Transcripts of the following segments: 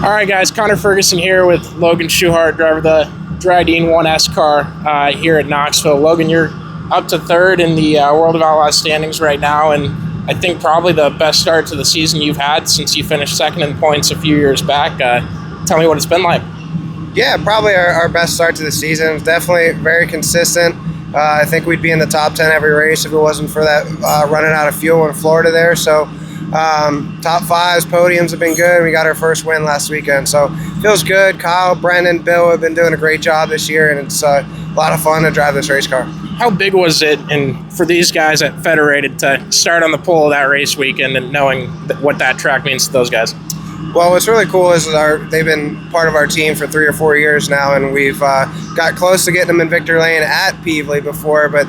All right, guys, Connor Ferguson here with Logan Schuchart, driver of the Dryden 1S car here at Knoxville. Logan, you're up to third in the World of Outlaws standings right now, and I think probably the best start to the season you've had since you finished second in points a few years back. Tell me what it's been like. Yeah, probably our best start to the season. Definitely very consistent. I think we'd be in the top 10 every race if it wasn't for that running out of fuel in Florida there. So top fives, podiums have been good. We got our first win last weekend, so feels good. Kyle, Brendan, Bill have been doing a great job this year, and it's a lot of fun to drive this race car. How big was it, and for these guys at Federated, to start on the pole of that race weekend and knowing what that track means to those guys? Well, what's really cool is they've been part of our team for 3 or 4 years now, and we've got close to getting them in victory lane at Pevely before, but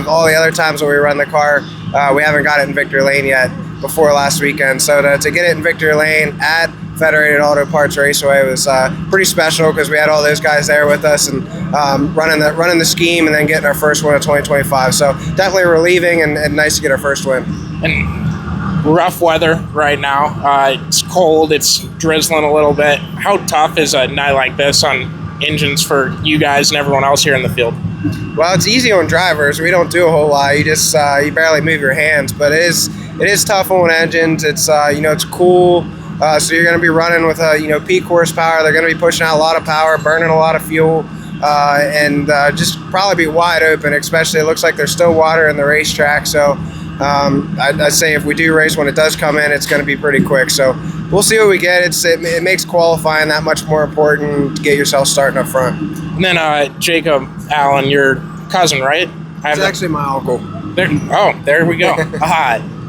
all the other times when we run the car, we haven't got it in victory lane yet before last weekend. So to get it in victory lane at Federated Auto Parts Raceway was pretty special because we had all those guys there with us and running the scheme and then getting our first win of 2025. So definitely relieving and nice to get our first win. And rough weather right now. It's cold. It's drizzling a little bit. How tough is a night like this on engines for you guys and everyone else here in the field? Well, it's easy on drivers. We don't do a whole lot. You just you barely move your hands, but it is tough on engines. It's it's cool. So you're going to be running with peak horsepower. They're going to be pushing out a lot of power, burning a lot of fuel, and just probably be wide open. Especially, it looks like there's still water in the racetrack. So I'd say if we do race when it does come in, it's going to be pretty quick. So we'll see what we get. It makes qualifying that much more important to get yourself starting up front. And then Jacob Allen, your cousin, right? It's actually my uncle. There we go.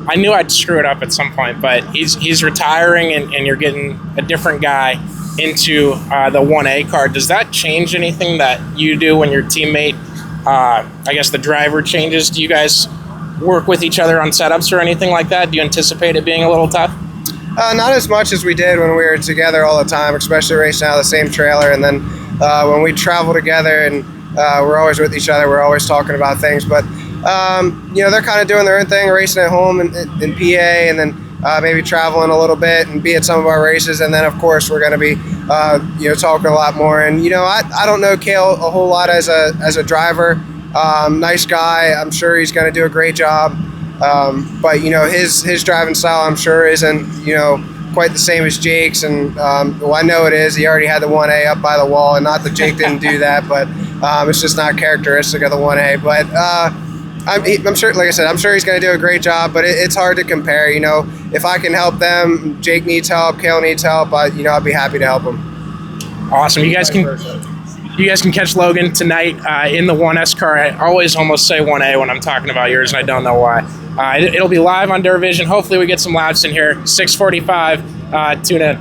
I knew I'd screw it up at some point, but he's retiring, and you're getting a different guy into the 1A car. Does that change anything that you do when your teammate, I guess the driver, changes? Do you guys work with each other on setups or anything like that? Do you anticipate it being a little tough? Not as much as we did when we were together all the time, especially racing out of the same trailer. And then when we travel together and we're always with each other, we're always talking about things. But they're kind of doing their own thing, racing at home in PA, and then maybe traveling a little bit and be at some of our races. And then, of course, we're going to be, talking a lot more. And, I don't know Cale a whole lot as a driver. Nice guy. I'm sure he's going to do a great job. But, his driving style, I'm sure, isn't, quite the same as Jake's. And, I know it is. He already had the 1A up by the wall. And not that Jake didn't do that, but it's just not characteristic of the 1A. But I'm sure, like I said, I'm sure he's going to do a great job, but it's hard to compare. If I can help them, Jake needs help, Cale needs help, I'd be happy to help him. Awesome. You guys can catch Logan tonight in the 1S car. I always almost say 1A when I'm talking about yours, and I don't know why. It'll be live on Dervision. Hopefully we get some laps in here. 6:45. Tune in.